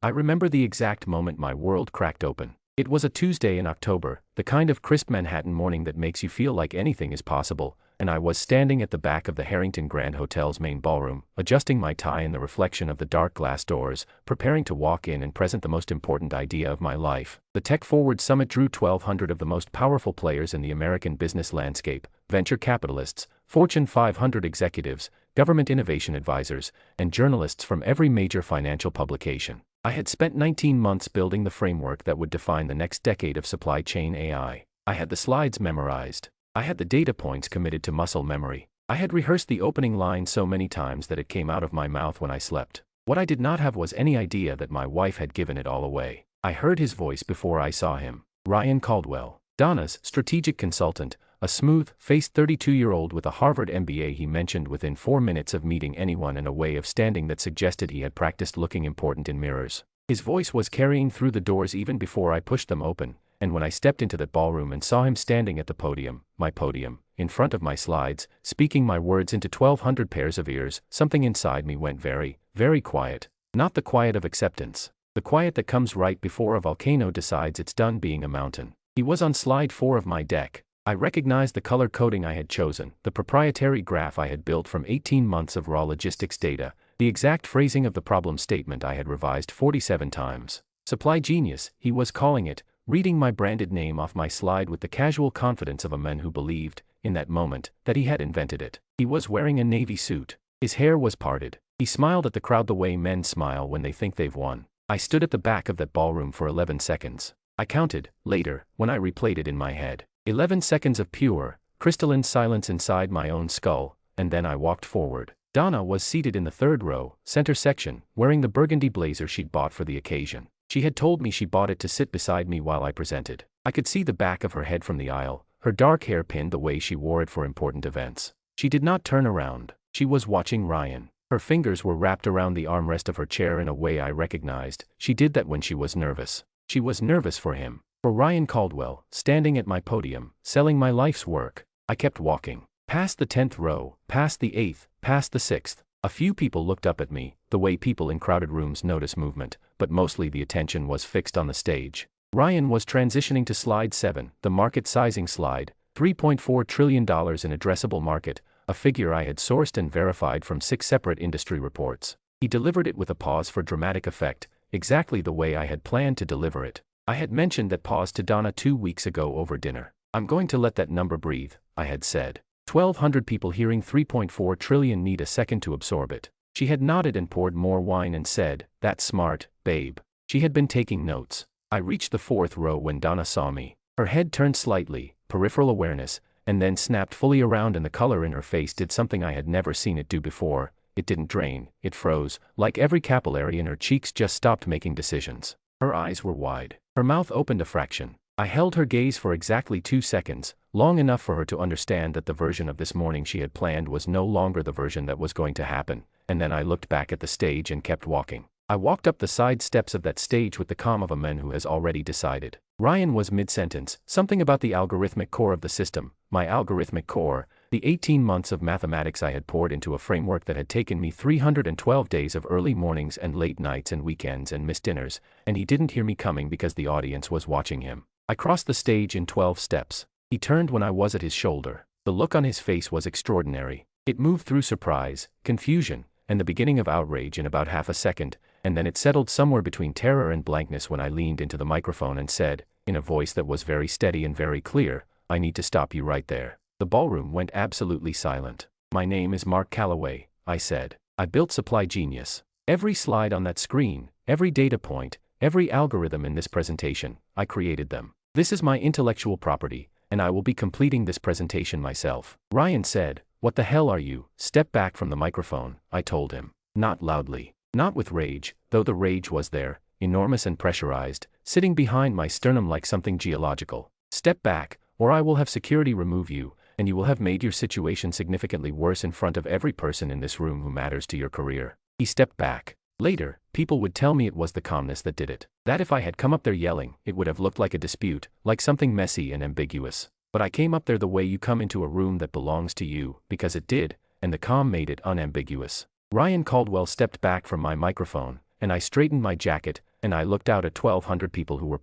I remember the exact moment my world cracked open. It was a Tuesday in October, the kind of crisp Manhattan morning that makes you feel like anything is possible, and I was standing at the back of the Harrington Grand Hotel's main ballroom, adjusting my tie in the reflection of the dark glass doors, preparing to walk in and present the most important idea of my life. The TechForward Summit drew 1,200 of the most powerful players in the American business landscape, venture capitalists, Fortune 500 executives, government innovation advisors, and journalists from every major financial publication. I had spent 19 months building the framework that would define the next decade of supply chain AI. I had the slides memorized. I had the data points committed to muscle memory. I had rehearsed the opening line so many times that it came out of my mouth when I slept. What I did not have was any idea that my wife had given it all away. I heard his voice before I saw him. Ryan Caldwell, Donna's strategic consultant, a smooth-faced 32-year-old with a Harvard MBA. He mentioned within 4 minutes of meeting anyone in a way of standing that suggested he had practiced looking important in mirrors. His voice was carrying through the doors even before I pushed them open, and when I stepped into that ballroom and saw him standing at the podium, my podium, in front of my slides, speaking my words into 1,200 pairs of ears, something inside me went very, very quiet. Not the quiet of acceptance. The quiet that comes right before a volcano decides it's done being a mountain. He was on slide 4 of my deck. I recognized the color coding I had chosen, the proprietary graph I had built from 18 months of raw logistics data, the exact phrasing of the problem statement I had revised 47 times. SupplyGenius, he was calling it, reading my branded name off my slide with the casual confidence of a man who believed, in that moment, that he had invented it. He was wearing a navy suit. His hair was parted. He smiled at the crowd the way men smile when they think they've won. I stood at the back of that ballroom for 11 seconds. I counted, later, when I replayed it in my head. 11 seconds of pure, crystalline silence inside my own skull, and then I walked forward. Donna was seated in the third row, center section, wearing the burgundy blazer she'd bought for the occasion. She had told me she bought it to sit beside me while I presented. I could see the back of her head from the aisle, her dark hair pinned the way she wore it for important events. She did not turn around. She was watching Ryan. Her fingers were wrapped around the armrest of her chair in a way I recognized. She did that when she was nervous. She was nervous for him. For Ryan Caldwell, standing at my podium, selling my life's work. I kept walking. Past the 10th row, past the 8th, past the 6th. A few people looked up at me, the way people in crowded rooms notice movement, but mostly the attention was fixed on the stage. Ryan was transitioning to slide 7, the market sizing slide, $3.4 trillion in addressable market, a figure I had sourced and verified from 6 separate industry reports. He delivered it with a pause for dramatic effect, exactly the way I had planned to deliver it. I had mentioned that pause to Donna 2 weeks ago over dinner. I'm going to let that number breathe, I had said. 1,200 people hearing 3.4 trillion need a second to absorb it. She had nodded and poured more wine and said, "That's smart, babe." She had been taking notes. I reached the 4th row when Donna saw me. Her head turned slightly, peripheral awareness, and then snapped fully around, and the color in her face did something I had never seen it do before. It didn't drain, it froze, like every capillary in her cheeks just stopped making decisions. Her eyes were wide. Her mouth opened a fraction. I held her gaze for exactly 2 seconds, long enough for her to understand that the version of this morning she had planned was no longer the version that was going to happen, and then I looked back at the stage and kept walking. I walked up the side steps of that stage with the calm of a man who has already decided. Ryan was mid-sentence, something about the algorithmic core of the system, my algorithmic core, the 18 months of mathematics I had poured into a framework that had taken me 312 days of early mornings and late nights and weekends and missed dinners, and he didn't hear me coming because the audience was watching him. I crossed the stage in 12 steps. He turned when I was at his shoulder. The look on his face was extraordinary. It moved through surprise, confusion, and the beginning of outrage in about half a second, and then it settled somewhere between terror and blankness when I leaned into the microphone and said, in a voice that was very steady and very clear, "I need to stop you right there." The ballroom went absolutely silent. "My name is Mark Calloway," I said. "I built SupplyGenius. Every slide on that screen, every data point, every algorithm in this presentation, I created them. This is my intellectual property, and I will be completing this presentation myself." Ryan said, "What the hell are you?" "Step back from the microphone," I told him. Not loudly. Not with rage, though the rage was there, enormous and pressurized, sitting behind my sternum like something geological. "Step back, or I will have security remove you, and you will have made your situation significantly worse in front of every person in this room who matters to your career." He stepped back. Later, people would tell me it was the calmness that did it. That if I had come up there yelling, it would have looked like a dispute, like something messy and ambiguous. But I came up there the way you come into a room that belongs to you, because it did, and the calm made it unambiguous. Ryan Caldwell stepped back from my microphone, and I straightened my jacket, and I looked out at 1,200 people who were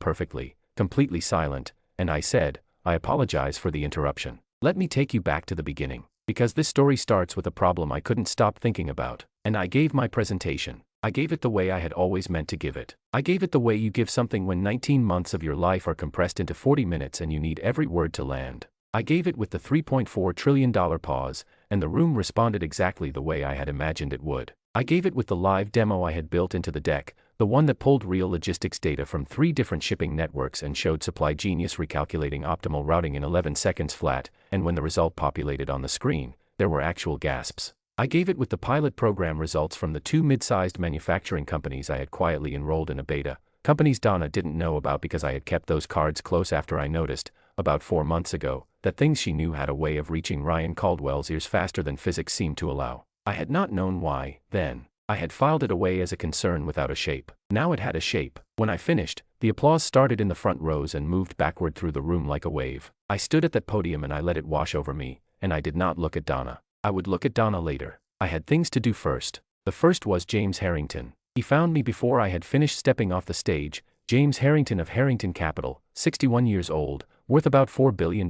completely silent, and I said, I apologize for the interruption. Let me take you back to the beginning, because this story starts with a problem I couldn't stop thinking about, and I gave my presentation. I gave it the way I had always meant to give it. I gave it the way you give something when 19 months of your life are compressed into 40 minutes and you need every word to land. I gave it with the $3.4 trillion pause, and the room responded exactly the way I had imagined it would. I gave it with the live demo I had built into the deck, the one that pulled real logistics data from 3 different shipping networks and showed SupplyGenius recalculating optimal routing in 11 seconds flat, and when the result populated on the screen, there were actual gasps. I gave it with the pilot program results from the 2 mid-sized manufacturing companies I had quietly enrolled in a beta, companies Donna didn't know about because I had kept those cards close after I noticed, about 4 months ago, that things she knew had a way of reaching Ryan Caldwell's ears faster than physics seemed to allow. I had not known why, then. I had filed it away as a concern without a shape. Now it had a shape. When I finished, the applause started in the front rows and moved backward through the room like a wave. I stood at that podium and I let it wash over me, and I did not look at Donna. I would look at Donna later. I had things to do first. The first was James Harrington. He found me before I had finished stepping off the stage. James Harrington of Harrington Capital, 61 years old, worth about $4 billion,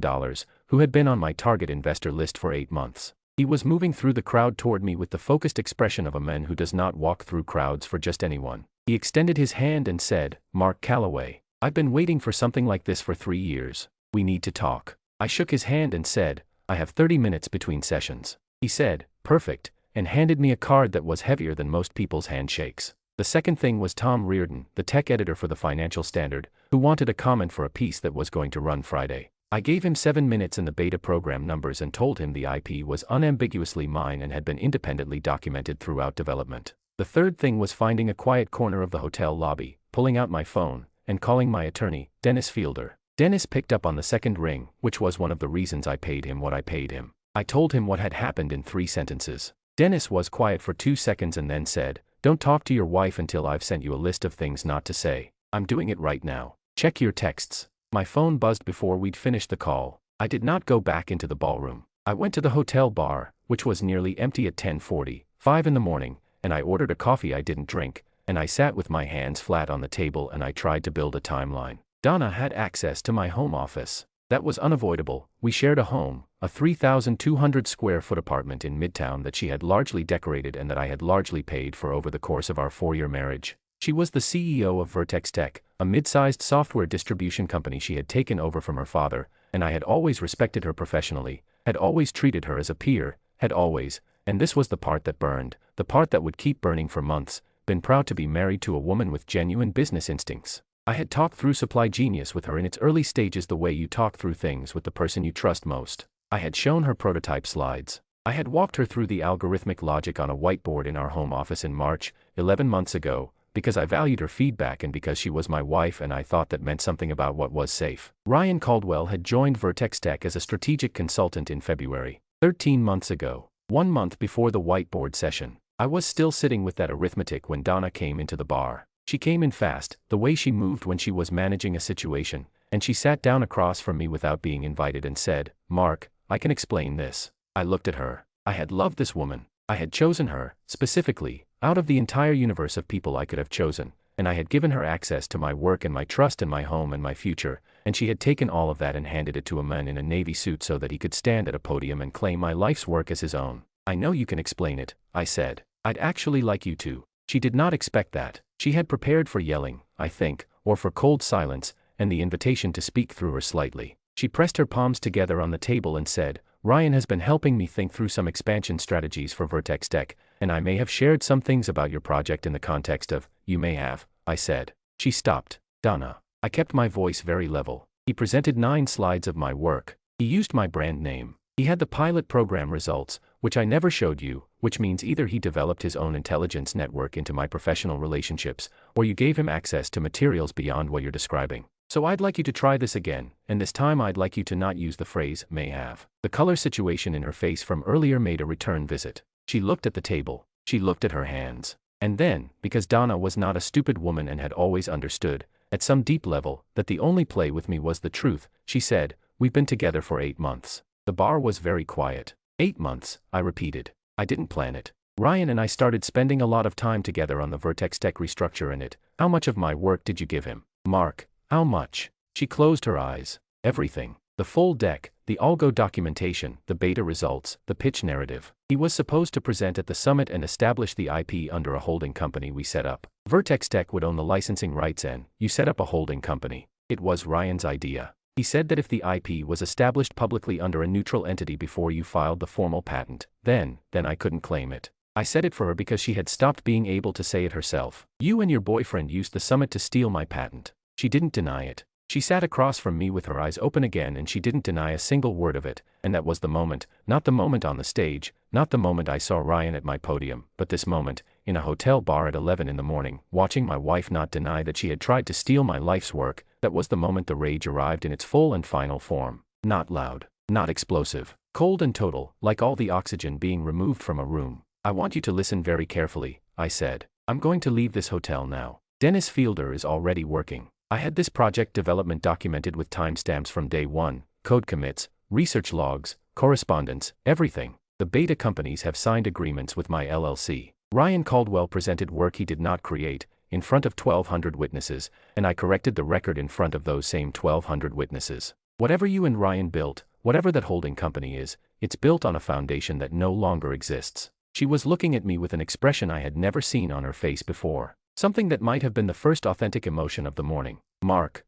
who had been on my target investor list for 8 months. He was moving through the crowd toward me with the focused expression of a man who does not walk through crowds for just anyone. He extended his hand and said, Mark Calloway, I've been waiting for something like this for 3 years. We need to talk. I shook his hand and said, I have 30 minutes between sessions. He said, perfect, and handed me a card that was heavier than most people's handshakes. The second thing was Tom Reardon, the tech editor for the Financial Standard, who wanted a comment for a piece that was going to run Friday. I gave him 7 minutes and the beta program numbers and told him the IP was unambiguously mine and had been independently documented throughout development. The third thing was finding a quiet corner of the hotel lobby, pulling out my phone, and calling my attorney, Dennis Fielder. Dennis picked up on the second ring, which was one of the reasons I paid him what I paid him. I told him what had happened in 3 sentences. Dennis was quiet for 2 seconds and then said, Don't talk to your wife until I've sent you a list of things not to say. I'm doing it right now. Check your texts. My phone buzzed before we'd finished the call. I did not go back into the ballroom. I went to the hotel bar, which was nearly empty at 10:45 in the morning, and I ordered a coffee I didn't drink, and I sat with my hands flat on the table and I tried to build a timeline. Donna had access to my home office. That was unavoidable. We shared a home, a 3,200 square foot apartment in Midtown that she had largely decorated and that I had largely paid for over the course of our 4-year marriage. She was the CEO of Vertex Tech, a mid-sized software distribution company she had taken over from her father, and I had always respected her professionally, had always treated her as a peer, had always, and this was the part that burned, the part that would keep burning for months, been proud to be married to a woman with genuine business instincts. I had talked through SupplyGenius with her in its early stages the way you talk through things with the person you trust most. I had shown her prototype slides. I had walked her through the algorithmic logic on a whiteboard in our home office in March, 11 months ago, because I valued her feedback and because she was my wife and I thought that meant something about what was safe. Ryan Caldwell had joined Vertex Tech as a strategic consultant in February, 13 months ago. 1 month before the whiteboard session, I was still sitting with that arithmetic when Donna came into the bar. She came in fast, the way she moved when she was managing a situation, and she sat down across from me without being invited and said, Mark, I can explain this. I looked at her. I had loved this woman. I had chosen her, specifically, out of the entire universe of people I could have chosen, and I had given her access to my work and my trust and my home and my future, and she had taken all of that and handed it to a man in a navy suit so that he could stand at a podium and claim my life's work as his own. I know you can explain it, I said. I'd actually like you to. She did not expect that. She had prepared for yelling, I think, or for cold silence, and the invitation to speak threw her slightly. She pressed her palms together on the table and said, Ryan has been helping me think through some expansion strategies for Vertex Tech, and I may have shared some things about your project in the context of, you may have, I said. She stopped. Donna. I kept my voice very level. He presented 9 slides of my work. He used my brand name. He had the pilot program results, which I never showed you, which means either he developed his own intelligence network into my professional relationships, or you gave him access to materials beyond what you're describing. So I'd like you to try this again, and this time I'd like you to not use the phrase, may have. The color situation in her face from earlier made a return visit. She looked at the table. She looked at her hands. And then, because Donna was not a stupid woman and had always understood, at some deep level, that the only play with me was the truth, she said, we've been together for 8 months. The bar was very quiet. 8 months, I repeated. I didn't plan it. Ryan and I started spending a lot of time together on the Vertex Tech restructure in it. How much of my work did you give him? Mark, how much? She closed her eyes. Everything. The full deck, the algo documentation, the beta results, the pitch narrative. He was supposed to present at the summit and establish the IP under a holding company we set up. Vertex Tech would own the licensing rights and you set up a holding company. It was Ryan's idea. He said that if the IP was established publicly under a neutral entity before you filed the formal patent, then I couldn't claim it. I said it for her because she had stopped being able to say it herself. You and your boyfriend used the summit to steal my patent. She didn't deny it. She sat across from me with her eyes open again and she didn't deny a single word of it, and that was the moment, not the moment on the stage, not the moment I saw Ryan at my podium, but this moment, in a hotel bar at 11 in the morning, watching my wife not deny that she had tried to steal my life's work. That was the moment the rage arrived in its full and final form. Not loud, not explosive, cold and total, like all the oxygen being removed from a room. I want you to listen very carefully, I said. I'm going to leave this hotel now. Dennis Fielder is already working. I had this project development documented with timestamps from day one, code commits, research logs, correspondence, everything. The beta companies have signed agreements with my LLC. Ryan Caldwell presented work he did not create, in front of 1,200 witnesses, and I corrected the record in front of those same 1,200 witnesses. Whatever you and Ryan built, whatever that holding company is, it's built on a foundation that no longer exists. She was looking at me with an expression I had never seen on her face before. Something that might have been the first authentic emotion of the morning. Mark,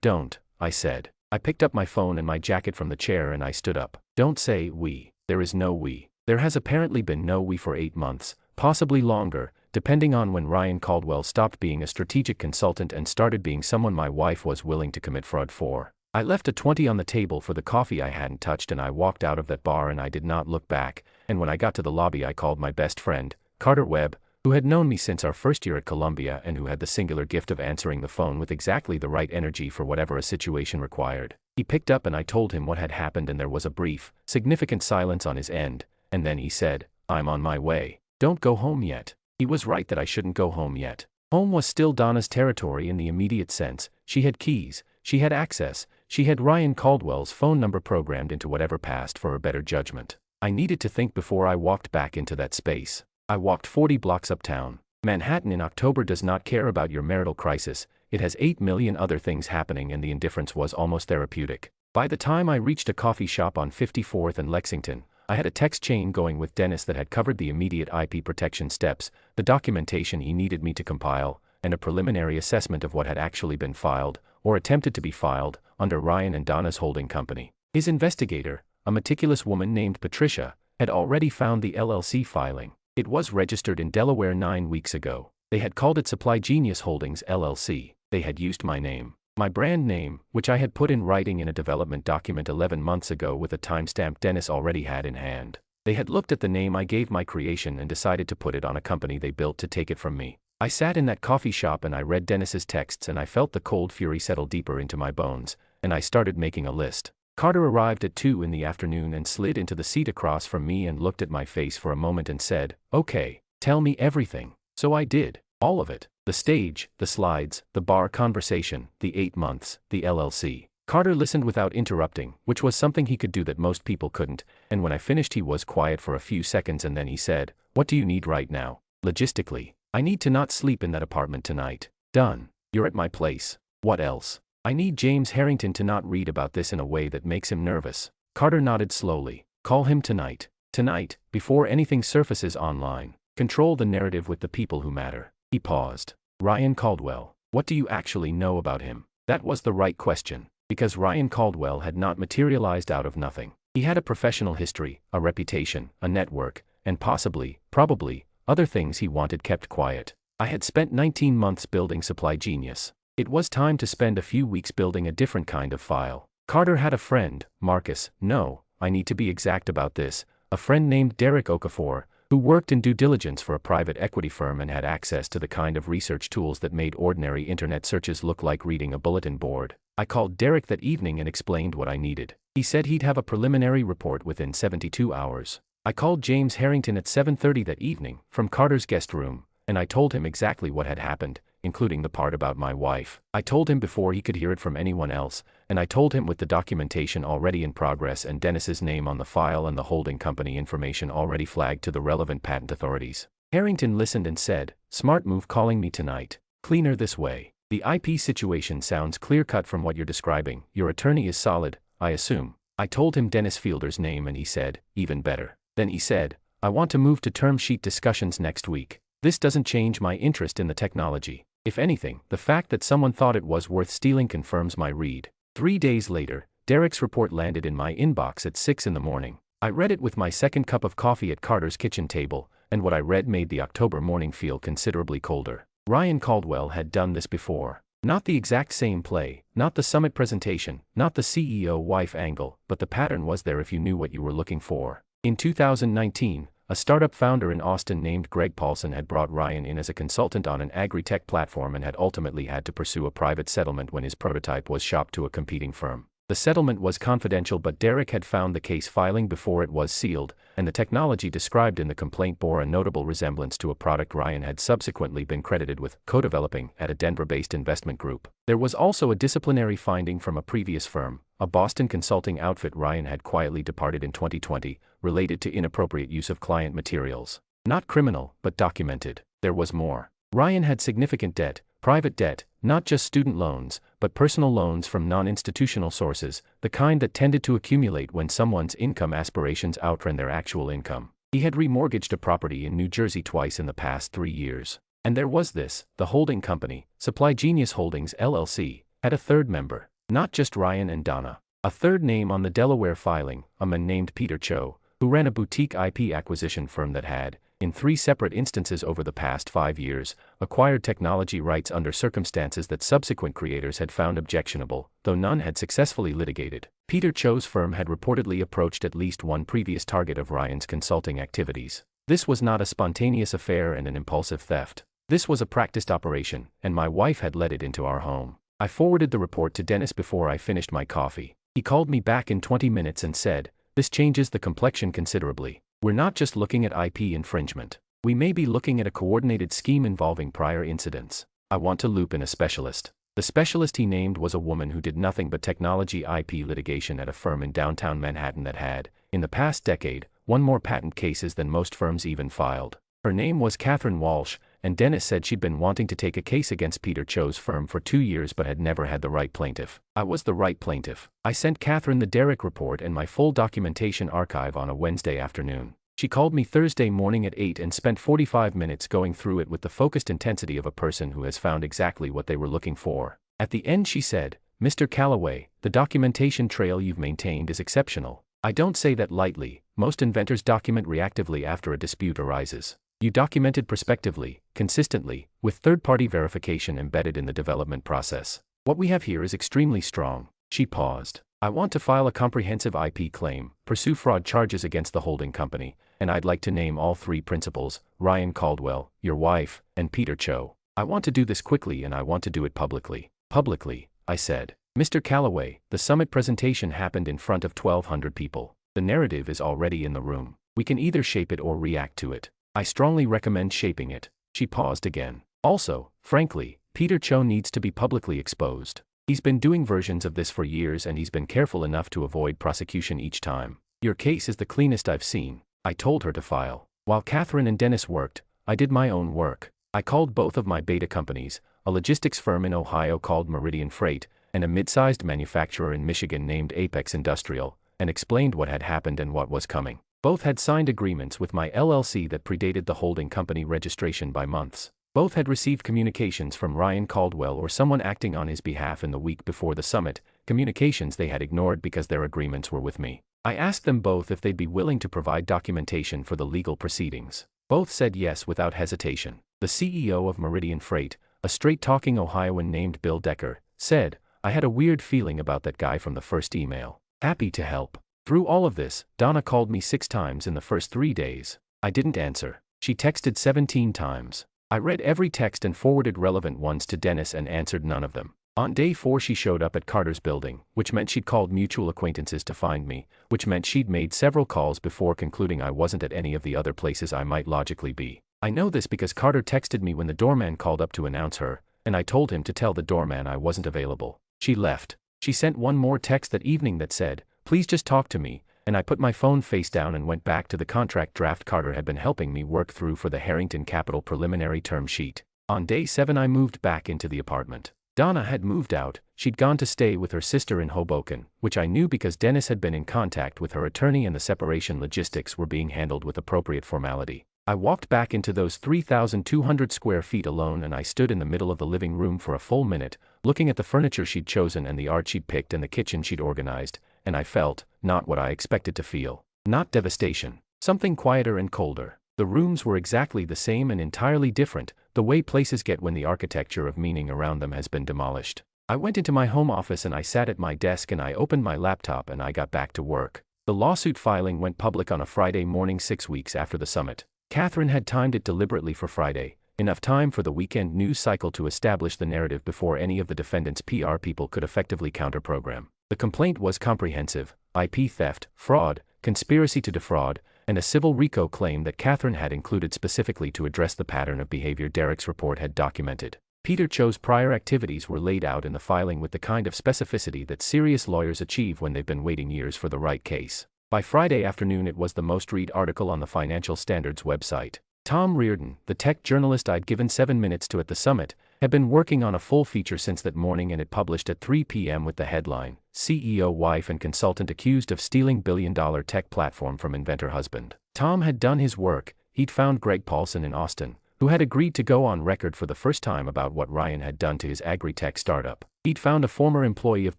don't, I said. I picked up my phone and my jacket from the chair and I stood up. Don't say we. There is no we. There has apparently been no we for 8 months, possibly longer, depending on when Ryan Caldwell stopped being a strategic consultant and started being someone my wife was willing to commit fraud for. I left a 20 on the table for the coffee I hadn't touched and I walked out of that bar and I did not look back, and when I got to the lobby I called my best friend, Carter Webb, who had known me since our first year at Columbia and who had the singular gift of answering the phone with exactly the right energy for whatever a situation required. He picked up and I told him what had happened and there was a brief, significant silence on his end, and then he said, I'm on my way. Don't go home yet. He was right that I shouldn't go home yet. Home was still Donna's territory in the immediate sense. She had keys, she had access, she had Ryan Caldwell's phone number programmed into whatever passed for her better judgment. I needed to think before I walked back into that space. I walked 40 blocks uptown. Manhattan in October does not care about your marital crisis, it has 8 million other things happening and the indifference was almost therapeutic. By the time I reached a coffee shop on 54th and Lexington, I had a text chain going with Dennis that had covered the immediate IP protection steps, the documentation he needed me to compile, and a preliminary assessment of what had actually been filed, or attempted to be filed, under Ryan and Donna's holding company. His investigator, a meticulous woman named Patricia, had already found the LLC filing. It was registered in Delaware 9 weeks ago. They had called it SupplyGenius Holdings LLC. They had used my name. My brand name, which I had put in writing in a development document 11 months ago with a timestamp Dennis already had in hand. They had looked at the name I gave my creation and decided to put it on a company they built to take it from me. I sat in that coffee shop and I read Dennis's texts and I felt the cold fury settle deeper into my bones, and I started making a list. Carter arrived at 2 in the afternoon and slid into the seat across from me and looked at my face for a moment and said, okay, tell me everything. So I did. All of it. The stage, the slides, the bar conversation, the 8 months, the LLC. Carter listened without interrupting, which was something he could do that most people couldn't, and when I finished he was quiet for a few seconds and then he said, what do you need right now? Logistically, I need to not sleep in that apartment tonight. Done. You're at my place. What else? I need James Harrington to not read about this in a way that makes him nervous. Carter nodded slowly. Call him tonight. Tonight, before anything surfaces online. Control the narrative with the people who matter. He paused. Ryan Caldwell. What do you actually know about him? That was the right question, because Ryan Caldwell had not materialized out of nothing. He had a professional history, a reputation, a network, and possibly, probably, other things he wanted kept quiet. I had spent 19 months building SupplyGenius. It was time to spend a few weeks building a different kind of file. Carter had a friend, Marcus, no, I need to be exact about this, a friend named Derek Okafor, who worked in due diligence for a private equity firm and had access to the kind of research tools that made ordinary internet searches look like reading a bulletin board. I called Derek that evening and explained what I needed. He said he'd have a preliminary report within 72 hours. I called James Harrington at 7:30 that evening, from Carter's guest room, and I told him exactly what had happened, including the part about my wife. I told him before he could hear it from anyone else, and I told him with the documentation already in progress and Dennis's name on the file and the holding company information already flagged to the relevant patent authorities. Harrington listened and said, "Smart move calling me tonight. Cleaner this way. The IP situation sounds clear-cut from what you're describing. Your attorney is solid, I assume." I told him Dennis Fielder's name and he said, "Even better." Then he said, "I want to move to term sheet discussions next week. This doesn't change my interest in the technology. If anything, the fact that someone thought it was worth stealing confirms my read." 3 days later, Derek's report landed in my inbox at 6 in the morning. I read it with my second cup of coffee at Carter's kitchen table, and what I read made the October morning feel considerably colder. Ryan Caldwell had done this before. Not the exact same play, not the summit presentation, not the CEO wife angle, but the pattern was there if you knew what you were looking for. In 2019, a startup founder in Austin named Greg Paulson had brought Ryan in as a consultant on an agri-tech platform and had ultimately had to pursue a private settlement when his prototype was shopped to a competing firm. The settlement was confidential, but Derek had found the case filing before it was sealed, and the technology described in the complaint bore a notable resemblance to a product Ryan had subsequently been credited with co-developing at a Denver-based investment group. There was also a disciplinary finding from a previous firm, a Boston consulting outfit Ryan had quietly departed in 2020, related to inappropriate use of client materials. Not criminal, but documented. There was more. Ryan had significant debt, private debt, not just student loans, but personal loans from non-institutional sources, the kind that tended to accumulate when someone's income aspirations outran their actual income. He had remortgaged a property in New Jersey twice in the past 3 years. And there was this: the holding company, SupplyGenius Holdings LLC, had a third member, not just Ryan and Donna. A third name on the Delaware filing, a man named Peter Cho, who ran a boutique IP acquisition firm that had, in 3 separate instances over the past 5 years, acquired technology rights under circumstances that subsequent creators had found objectionable, though none had successfully litigated. Peter Cho's firm had reportedly approached at least one previous target of Ryan's consulting activities. This was not a spontaneous affair and an impulsive theft. This was a practiced operation, and my wife had led it into our home. I forwarded the report to Dennis before I finished my coffee. He called me back in 20 minutes and said, "This changes the complexion considerably. We're not just looking at IP infringement. We may be looking at a coordinated scheme involving prior incidents. I want to loop in a specialist." The specialist he named was a woman who did nothing but technology IP litigation at a firm in downtown Manhattan that had, in the past decade, won more patent cases than most firms even filed. Her name was Catherine Walsh, and Dennis said she'd been wanting to take a case against Peter Cho's firm for 2 years but had never had the right plaintiff. I was the right plaintiff. I sent Catherine the Derek report and my full documentation archive on a Wednesday afternoon. She called me Thursday morning at 8 and spent 45 minutes going through it with the focused intensity of a person who has found exactly what they were looking for. At the end she said, "Mr. Calloway, the documentation trail you've maintained is exceptional. I don't say that lightly. Most inventors document reactively after a dispute arises. You documented prospectively, consistently, with third-party verification embedded in the development process. What we have here is extremely strong." She paused. "I want to file a comprehensive IP claim, pursue fraud charges against the holding company, and I'd like to name all 3 principals, Ryan Caldwell, your wife, and Peter Cho. I want to do this quickly and I want to do it publicly." "Publicly," I said. "Mr. Calloway, the summit presentation happened in front of 1,200 people. The narrative is already in the room. We can either shape it or react to it. I strongly recommend shaping it." She paused again. "Also, frankly, Peter Cho needs to be publicly exposed. He's been doing versions of this for years and he's been careful enough to avoid prosecution each time. Your case is the cleanest I've seen." I told her to file. While Catherine and Dennis worked, I did my own work. I called both of my beta companies, a logistics firm in Ohio called Meridian Freight, and a mid-sized manufacturer in Michigan named Apex Industrial, and explained what had happened and what was coming. Both had signed agreements with my LLC that predated the holding company registration by months. Both had received communications from Ryan Caldwell or someone acting on his behalf in the week before the summit, communications they had ignored because their agreements were with me. I asked them both if they'd be willing to provide documentation for the legal proceedings. Both said yes without hesitation. The CEO of Meridian Freight, a straight-talking Ohioan named Bill Decker, said, "I had a weird feeling about that guy from the first email. Happy to help." Through all of this, Donna called me 6 times in the first 3 days. I didn't answer. She texted 17 times. I read every text and forwarded relevant ones to Dennis and answered none of them. On day 4 she showed up at Carter's building, which meant she'd called mutual acquaintances to find me, which meant she'd made several calls before concluding I wasn't at any of the other places I might logically be. I know this because Carter texted me when the doorman called up to announce her, and I told him to tell the doorman I wasn't available. She left. She sent one more text that evening that said, "Please just talk to me," and I put my phone face down and went back to the contract draft Carter had been helping me work through for the Harrington Capital preliminary term sheet. On day 7 I moved back into the apartment. Donna had moved out. She'd gone to stay with her sister in Hoboken, which I knew because Dennis had been in contact with her attorney and the separation logistics were being handled with appropriate formality. I walked back into those 3,200 square feet alone, and I stood in the middle of the living room for a full minute, looking at the furniture she'd chosen and the art she'd picked and the kitchen she'd organized, and I felt, not what I expected to feel. Not devastation. Something quieter and colder. The rooms were exactly the same and entirely different, the way places get when the architecture of meaning around them has been demolished. I went into my home office and I sat at my desk and I opened my laptop and I got back to work. The lawsuit filing went public on a Friday morning 6 weeks after the summit. Catherine had timed it deliberately for Friday, enough time for the weekend news cycle to establish the narrative before any of the defendants' PR people could effectively counter-program. The complaint was comprehensive: IP theft, fraud, conspiracy to defraud, and a civil RICO claim that Catherine had included specifically to address the pattern of behavior Derek's report had documented. Peter Cho's prior activities were laid out in the filing with the kind of specificity that serious lawyers achieve when they've been waiting years for the right case. By Friday afternoon it was the most read article on the Financial Standards website. Tom Reardon, the tech journalist I'd given 7 minutes to at the summit, had been working on a full feature since that morning, and it published at 3 p.m. with the headline, "CEO Wife and Consultant Accused of Stealing Billion-Dollar Tech Platform from Inventor Husband." Tom had done his work. He'd found Greg Paulson in Austin, who had agreed to go on record for the first time about what Ryan had done to his agri-tech startup. He'd found a former employee of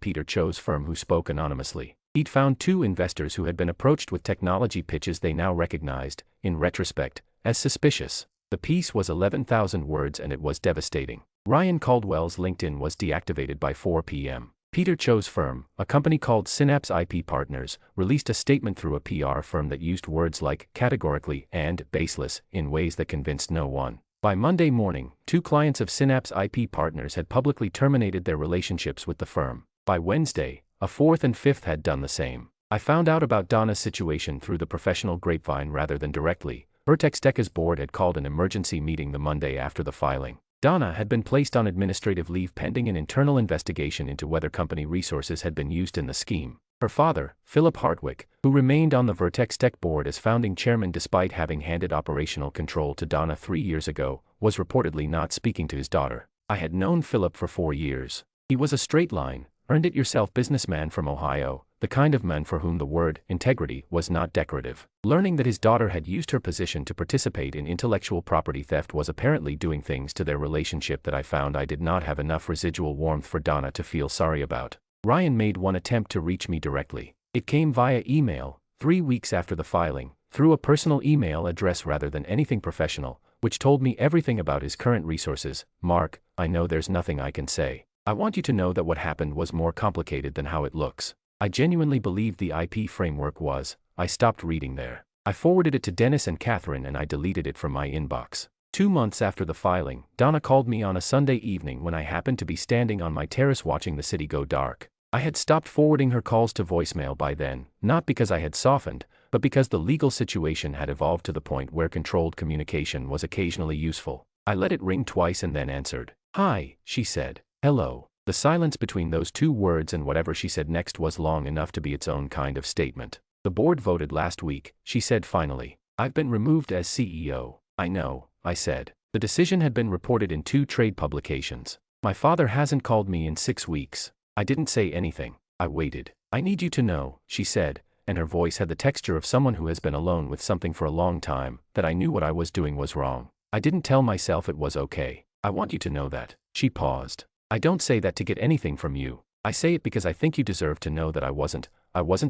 Peter Cho's firm who spoke anonymously. He'd found 2 investors who had been approached with technology pitches they now recognized, in retrospect, as suspicious. The piece was 11,000 words and it was devastating. Ryan Caldwell's LinkedIn was deactivated by 4 p.m. Peter Cho's firm, a company called Synapse IP Partners, released a statement through a PR firm that used words like categorically and baseless in ways that convinced no one. By Monday morning, 2 clients of Synapse IP Partners had publicly terminated their relationships with the firm. By Wednesday, a 4th and 5th had done the same. I found out about Donna's situation through the professional grapevine rather than directly. Vertex Teka's board had called an emergency meeting the Monday after the filing. Donna had been placed on administrative leave pending an internal investigation into whether company resources had been used in the scheme. Her father, Philip Hartwick, who remained on the Vertex Tech board as founding chairman despite having handed operational control to Donna 3 years ago, was reportedly not speaking to his daughter. I had known Philip for 4 years. He was a straight-line, earned-it-yourself businessman from Ohio, the kind of man for whom the word integrity was not decorative. Learning that his daughter had used her position to participate in intellectual property theft was apparently doing things to their relationship that I found I did not have enough residual warmth for Donna to feel sorry about. Ryan made one attempt to reach me directly. It came via email, 3 weeks after the filing, through a personal email address rather than anything professional, which told me everything about his current resources. "Mark, I know there's nothing I can say. I want you to know that what happened was more complicated than how it looks." I genuinely believed the IP framework was. I stopped reading there. I forwarded it to Dennis and Catherine and I deleted it from my inbox. 2 months after the filing, Donna called me on a Sunday evening when I happened to be standing on my terrace watching the city go dark. I had stopped forwarding her calls to voicemail by then, not because I had softened, but because the legal situation had evolved to the point where controlled communication was occasionally useful. I let it ring twice and then answered. "Hi," she said. "Hello." The silence between those 2 words and whatever she said next was long enough to be its own kind of statement. "The board voted last week," she said finally. "I've been removed as CEO." "I know," I said. The decision had been reported in 2 trade publications. "My father hasn't called me in 6 weeks. I didn't say anything. I waited." "I need you to know," she said, and her voice had the texture of someone who has been alone with something for a long time, "that I knew what I was doing was wrong. I didn't tell myself it was okay. I want you to know that." She paused. "I don't say that to get anything from you. I say it because I think you deserve to know that I wasn't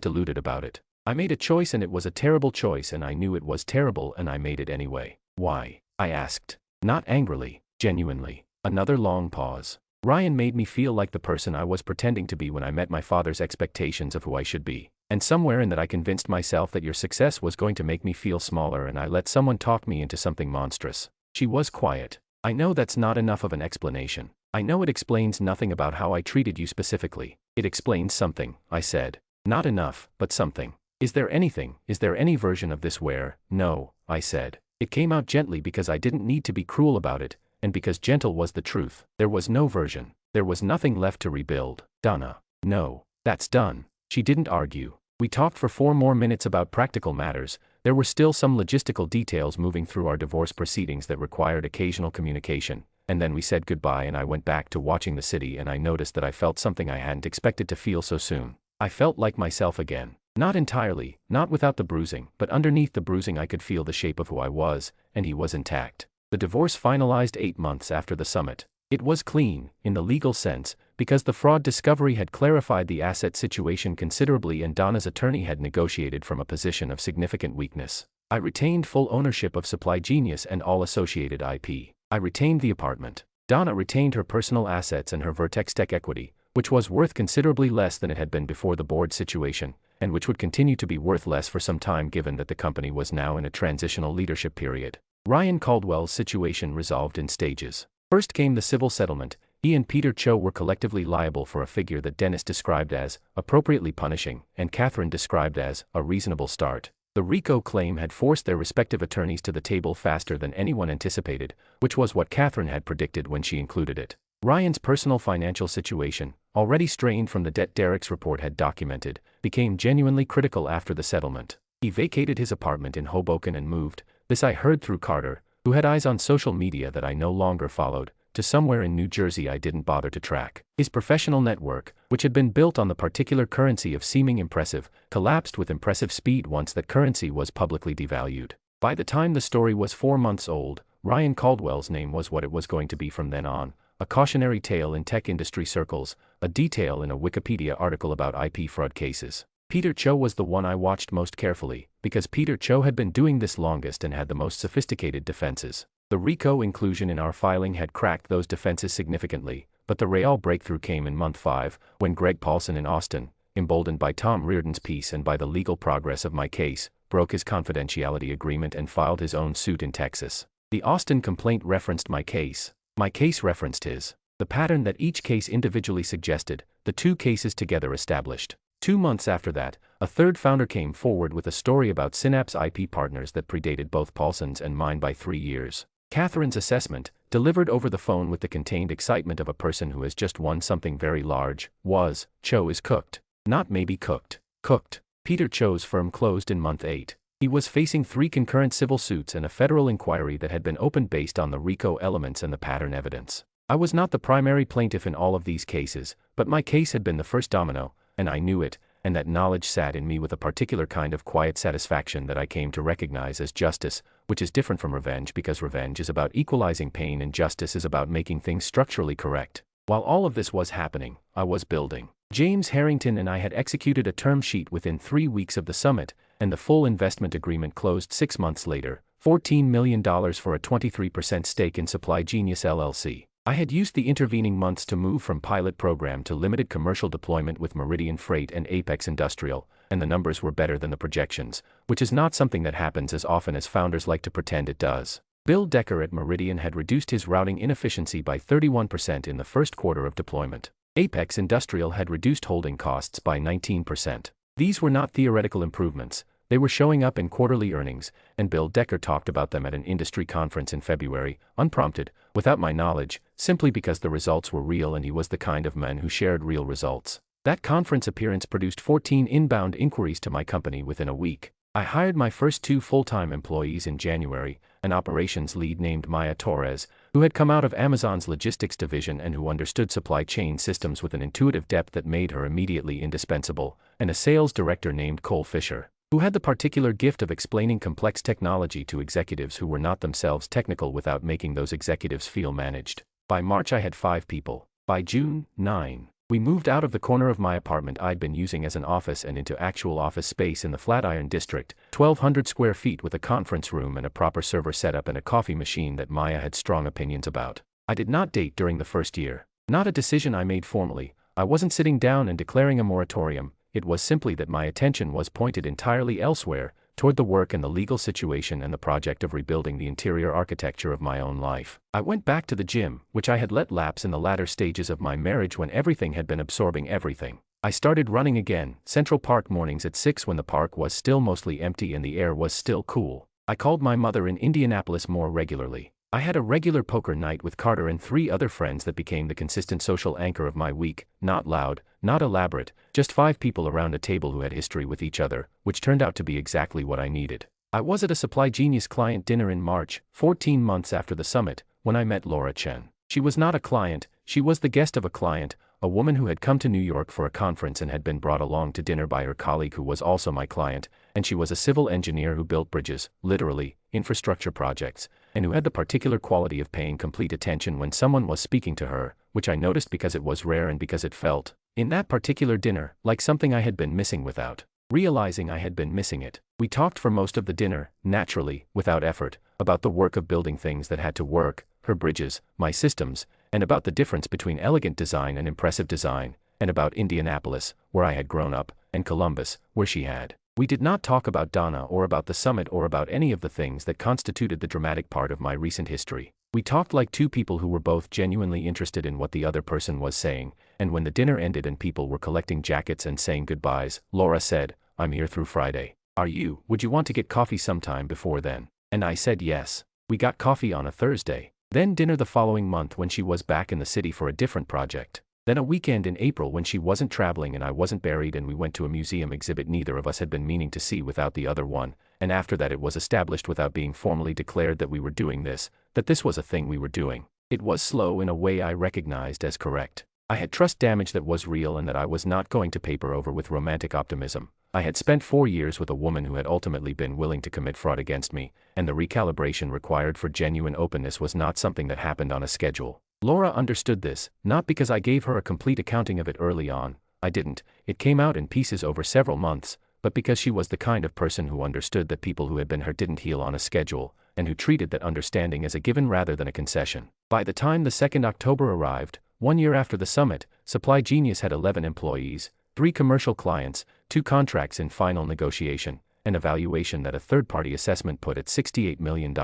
deluded about it. I made a choice and it was a terrible choice and I knew it was terrible and I made it anyway." "Why?" I asked. Not angrily, genuinely. Another long pause. "Ryan made me feel like the person I was pretending to be when I met my father's expectations of who I should be. And somewhere in that I convinced myself that your success was going to make me feel smaller and I let someone talk me into something monstrous." She was quiet. "I know that's not enough of an explanation. I know it explains nothing about how I treated you specifically." "It explains something," I said. "Not enough, but something. Is there any version of this where?" "No," I said. It came out gently because I didn't need to be cruel about it, and because gentle was the truth. There was no version. There was nothing left to rebuild. Donna. No. That's done. She didn't argue. We talked for 4 more minutes about practical matters. There were still some logistical details moving through our divorce proceedings that required occasional communication, and then we said goodbye and I went back to watching the city, and I noticed that I felt something I hadn't expected to feel so soon. I felt like myself again. Not entirely, not without the bruising, but underneath the bruising I could feel the shape of who I was, and he was intact. The divorce finalized 8 months after the summit. It was clean, in the legal sense, because the fraud discovery had clarified the asset situation considerably and Donna's attorney had negotiated from a position of significant weakness. I retained full ownership of SupplyGenius and all associated IP. I retained the apartment. Donna retained her personal assets and her Vertex Tech equity, which was worth considerably less than it had been before the board situation, and which would continue to be worth less for some time given that the company was now in a transitional leadership period. Ryan Caldwell's situation resolved in stages. First came the civil settlement. He and Peter Cho were collectively liable for a figure that Dennis described as appropriately punishing, and Catherine described as a reasonable start. The RICO claim had forced their respective attorneys to the table faster than anyone anticipated, which was what Catherine had predicted when she included it. Ryan's personal financial situation, already strained from the debt Derek's report had documented, became genuinely critical after the settlement. He vacated his apartment in Hoboken and moved, this I heard through Carter, who had eyes on social media that I no longer followed, to somewhere in New Jersey I didn't bother to track. His professional network, which had been built on the particular currency of seeming impressive, collapsed with impressive speed once that currency was publicly devalued. By the time the story was 4 months old, Ryan Caldwell's name was what it was going to be from then on, a cautionary tale in tech industry circles, a detail in a Wikipedia article about IP fraud cases. Peter Cho was the one I watched most carefully, because Peter Cho had been doing this longest and had the most sophisticated defenses. The RICO inclusion in our filing had cracked those defenses significantly, but the real breakthrough came in month 5, when Greg Paulson in Austin, emboldened by Tom Reardon's piece and by the legal progress of my case, broke his confidentiality agreement and filed his own suit in Texas. The Austin complaint referenced my case. My case referenced his. The pattern that each case individually suggested, the 2 cases together established. 2 months after that, a third founder came forward with a story about Synapse IP partners that predated both Paulson's and mine by 3 years. Catherine's assessment, delivered over the phone with the contained excitement of a person who has just won something very large, was, Cho is cooked. Not maybe cooked. Cooked. Peter Cho's firm closed in month 8. He was facing 3 concurrent civil suits and a federal inquiry that had been opened based on the RICO elements and the pattern evidence. I was not the primary plaintiff in all of these cases, but my case had been the first domino, and I knew it, and that knowledge sat in me with a particular kind of quiet satisfaction that I came to recognize as justice, which is different from revenge because revenge is about equalizing pain and justice is about making things structurally correct. While all of this was happening, I was building. James Harrington and I had executed a term sheet within 3 weeks of the summit, and the full investment agreement closed 6 months later, $14 million for a 23% stake in SupplyGenius LLC. I had used the intervening months to move from pilot program to limited commercial deployment with Meridian Freight and Apex Industrial, and the numbers were better than the projections, which is not something that happens as often as founders like to pretend it does. Bill Decker at Meridian had reduced his routing inefficiency by 31% in the first quarter of deployment. Apex Industrial had reduced holding costs by 19%. These were not theoretical improvements, they were showing up in quarterly earnings, and Bill Decker talked about them at an industry conference in February, unprompted, without my knowledge, simply because the results were real and he was the kind of man who shared real results. That conference appearance produced 14 inbound inquiries to my company within a week. I hired my first 2 full-time employees in January, an operations lead named Maya Torres, who had come out of Amazon's logistics division and who understood supply chain systems with an intuitive depth that made her immediately indispensable, and a sales director named Cole Fisher, who had the particular gift of explaining complex technology to executives who were not themselves technical without making those executives feel managed. By March I had 5 people. By June, 9. We moved out of the corner of my apartment I'd been using as an office and into actual office space in the Flatiron district, 1,200 square feet with a conference room and a proper server setup and a coffee machine that Maya had strong opinions about. I did not date during the first year. Not a decision I made formally. I wasn't sitting down and declaring a moratorium. It was simply that my attention was pointed entirely elsewhere, toward the work and the legal situation and the project of rebuilding the interior architecture of my own life. I went back to the gym, which I had let lapse in the latter stages of my marriage when everything had been absorbing everything. I started running again, Central Park mornings at 6 when the park was still mostly empty and the air was still cool. I called my mother in Indianapolis more regularly. I had a regular poker night with Carter and 3 other friends that became the consistent social anchor of my week, not loud, not elaborate, just 5 people around a table who had history with each other, which turned out to be exactly what I needed. I was at a SupplyGenius client dinner in March, 14 months after the summit, when I met Laura Chen. She was not a client, she was the guest of a client, a woman who had come to New York for a conference and had been brought along to dinner by her colleague who was also my client, and she was a civil engineer who built bridges, literally, infrastructure projects, and who had the particular quality of paying complete attention when someone was speaking to her, which I noticed because it was rare and because it felt, in that particular dinner, like something I had been missing without realizing I had been missing it. We talked for most of the dinner, naturally, without effort, about the work of building things that had to work, her bridges, my systems, and about the difference between elegant design and impressive design, and about Indianapolis, where I had grown up, and Columbus, where she had. We did not talk about Donna or about the summit or about any of the things that constituted the dramatic part of my recent history. We talked like 2 people who were both genuinely interested in what the other person was saying, and when the dinner ended and people were collecting jackets and saying goodbyes, Laura said, "I'm here through Friday. Are you? Would you want to get coffee sometime before then?" And I said yes. We got coffee on a Thursday. Then dinner the following month when she was back in the city for a different project. Then a weekend in April when she wasn't traveling and I wasn't buried, and we went to a museum exhibit neither of us had been meaning to see without the other one, and after that it was established without being formally declared that we were doing this, that this was a thing we were doing. It was slow in a way I recognized as correct. I had trust damage that was real and that I was not going to paper over with romantic optimism. I had spent 4 years with a woman who had ultimately been willing to commit fraud against me, and the recalibration required for genuine openness was not something that happened on a schedule. Laura understood this, not because I gave her a complete accounting of it early on, I didn't, it came out in pieces over several months, but because she was the kind of person who understood that people who had been hurt didn't heal on a schedule, and who treated that understanding as a given rather than a concession. By the time the 2nd October arrived, 1 year after the summit, SupplyGenius had 11 employees, 3 commercial clients, 2 contracts in final negotiation, an evaluation that a third-party assessment put at $68 million.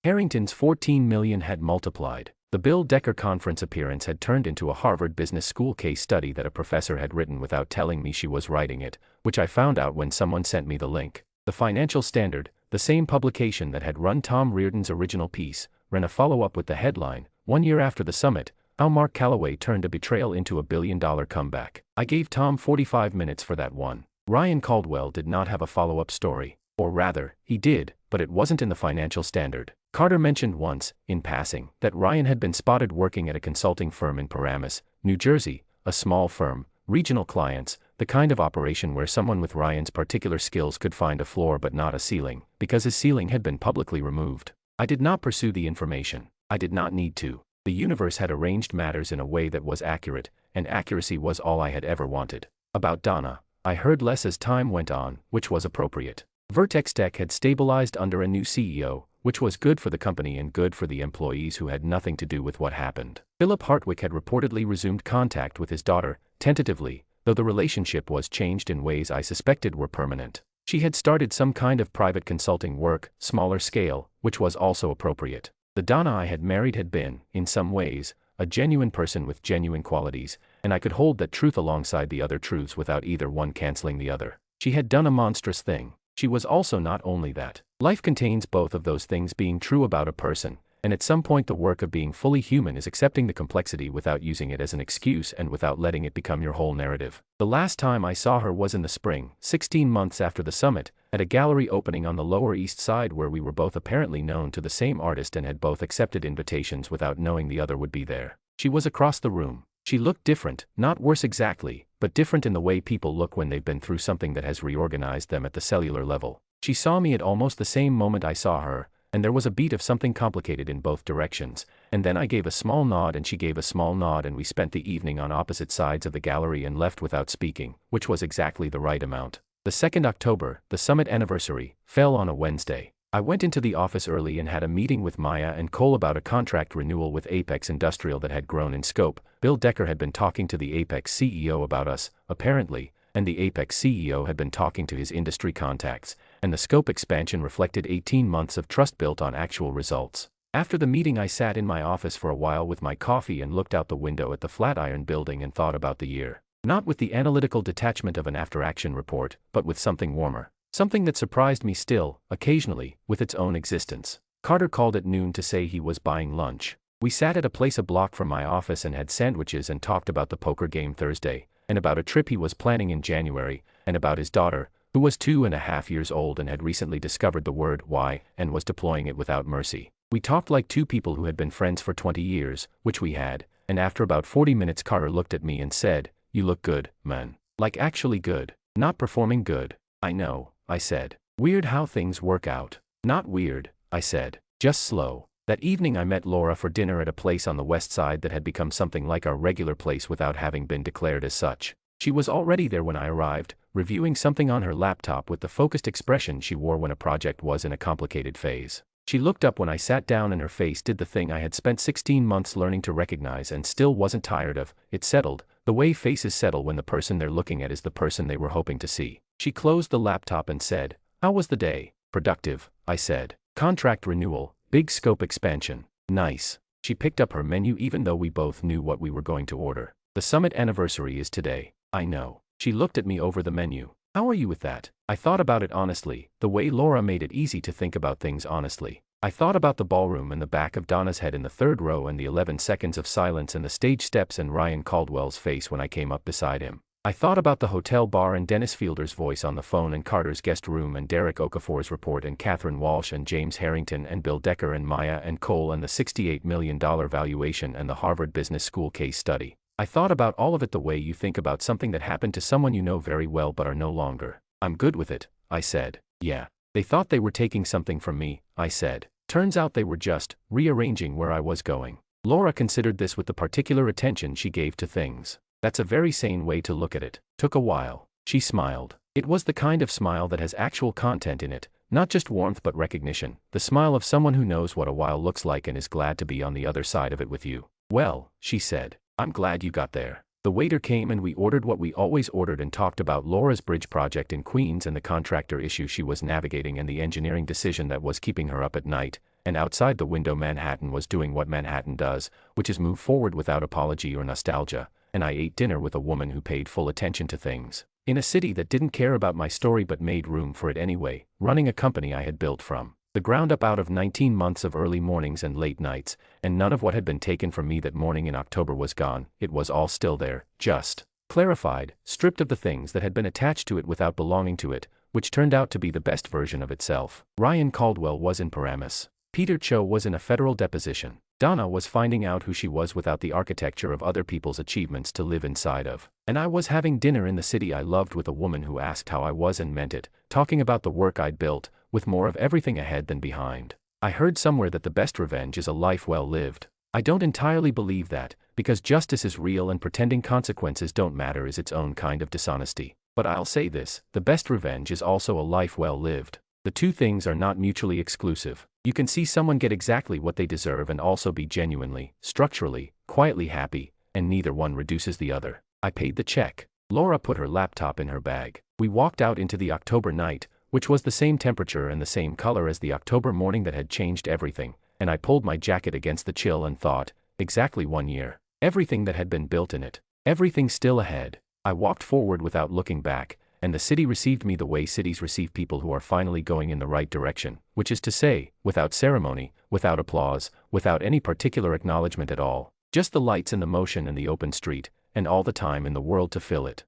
Harrington's $14 million had multiplied. The Bill Decker conference appearance had turned into a Harvard Business School case study that a professor had written without telling me she was writing it, which I found out when someone sent me the link. The Financial Standard, the same publication that had run Tom Reardon's original piece, ran a follow-up with the headline, 1 year after the summit, how Mark Calloway turned a betrayal into a billion-dollar comeback. I gave Tom 45 minutes for that one. Ryan Caldwell did not have a follow-up story. Or rather, he did, but it wasn't in the Financial Standard. Carter mentioned once, in passing, that Ryan had been spotted working at a consulting firm in Paramus, New Jersey, a small firm, regional clients, the kind of operation where someone with Ryan's particular skills could find a floor but not a ceiling, because his ceiling had been publicly removed. I did not pursue the information. I did not need to. The universe had arranged matters in a way that was accurate, and accuracy was all I had ever wanted. About Donna, I heard less as time went on, which was appropriate. Vertex Tech had stabilized under a new CEO, which was good for the company and good for the employees who had nothing to do with what happened. Philip Hartwick had reportedly resumed contact with his daughter, tentatively, though the relationship was changed in ways I suspected were permanent. She had started some kind of private consulting work, smaller scale, which was also appropriate. The Donna I had married had been, in some ways, a genuine person with genuine qualities, and I could hold that truth alongside the other truths without either one canceling the other. She had done a monstrous thing. She was also not only that. Life contains both of those things being true about a person, and at some point the work of being fully human is accepting the complexity without using it as an excuse and without letting it become your whole narrative. The last time I saw her was in the spring, 16 months after the summit, at a gallery opening on the Lower East Side where we were both apparently known to the same artist and had both accepted invitations without knowing the other would be there. She was across the room. She looked different, not worse exactly, but different in the way people look when they've been through something that has reorganized them at the cellular level. She saw me at almost the same moment I saw her, and there was a beat of something complicated in both directions, and then I gave a small nod and she gave a small nod and we spent the evening on opposite sides of the gallery and left without speaking, which was exactly the right amount. The 2nd October, the summit anniversary, fell on a Wednesday. I went into the office early and had a meeting with Maya and Cole about a contract renewal with Apex Industrial that had grown in scope. Bill Decker had been talking to the Apex CEO about us, apparently, and the Apex CEO had been talking to his industry contacts, and the scope expansion reflected 18 months of trust built on actual results. After the meeting I sat in my office for a while with my coffee and looked out the window at the Flatiron building and thought about the year. Not with the analytical detachment of an after-action report, but with something warmer. Something that surprised me still, occasionally, with its own existence. Carter called at noon to say he was buying lunch. We sat at a place a block from my office and had sandwiches and talked about the poker game Thursday, and about a trip he was planning in January, and about his daughter, who was 2.5 years old and had recently discovered the word why and was deploying it without mercy. We talked like two people who had been friends for 20 years, which we had, and after about 40 minutes Carter looked at me and said, "You look good, man. Like actually good. Not performing good." "I know," I said. "Weird how things work out." "Not weird," I said. "Just slow." That evening I met Laura for dinner at a place on the west side that had become something like our regular place without having been declared as such. She was already there when I arrived, reviewing something on her laptop with the focused expression she wore when a project was in a complicated phase. She looked up when I sat down and her face did the thing I had spent 16 months learning to recognize and still wasn't tired of. It settled, the way faces settle when the person they're looking at is the person they were hoping to see. She closed the laptop and said, "How was the day?" "Productive," I said. "Contract renewal, big scope expansion." "Nice." She picked up her menu even though we both knew what we were going to order. "The summit anniversary is today." "I know." She looked at me over the menu. "How are you with that?" I thought about it honestly, the way Laura made it easy to think about things honestly. I thought about the ballroom and the back of Donna's head in the third row and the 11 seconds of silence and the stage steps and Ryan Caldwell's face when I came up beside him. I thought about the hotel bar and Dennis Fielder's voice on the phone and Carter's guest room and Derek Okafor's report and Catherine Walsh and James Harrington and Bill Decker and Maya and Cole and the $68 million valuation and the Harvard Business School case study. I thought about all of it the way you think about something that happened to someone you know very well but are no longer. "I'm good with it," I said. "Yeah. They thought they were taking something from me," I said. "Turns out they were just rearranging where I was going." Laura considered this with the particular attention she gave to things. "That's a very sane way to look at it." Took a while. She smiled. It was the kind of smile that has actual content in it, not just warmth but recognition, the smile of someone who knows what a while looks like and is glad to be on the other side of it with you. "Well," she said, "I'm glad you got there." The waiter came and we ordered what we always ordered and talked about Laura's bridge project in Queens and the contractor issue she was navigating and the engineering decision that was keeping her up at night, and outside the window Manhattan was doing what Manhattan does, which is move forward without apology or nostalgia, and I ate dinner with a woman who paid full attention to things. In a city that didn't care about my story but made room for it anyway, running a company I had built from the ground up out of 19 months of early mornings and late nights, and none of what had been taken from me that morning in October was gone. It was all still there, just clarified, stripped of the things that had been attached to it without belonging to it, which turned out to be the best version of itself. Ryan Caldwell was in Paramus. Peter Cho was in a federal deposition. Donna was finding out who she was without the architecture of other people's achievements to live inside of. And I was having dinner in the city I loved with a woman who asked how I was and meant it, talking about the work I'd built, with more of everything ahead than behind. I heard somewhere that the best revenge is a life well lived. I don't entirely believe that, because justice is real and pretending consequences don't matter is its own kind of dishonesty. But I'll say this, the best revenge is also a life well lived. The two things are not mutually exclusive. You can see someone get exactly what they deserve and also be genuinely, structurally, quietly happy, and neither one reduces the other. I paid the check. Laura put her laptop in her bag. We walked out into the October night, which was the same temperature and the same color as the October morning that had changed everything, and I pulled my jacket against the chill and thought, exactly 1 year. Everything that had been built in it. Everything still ahead. I walked forward without looking back, and the city received me the way cities receive people who are finally going in the right direction, which is to say, without ceremony, without applause, without any particular acknowledgement at all, just the lights and the motion and the open street, and all the time in the world to fill it.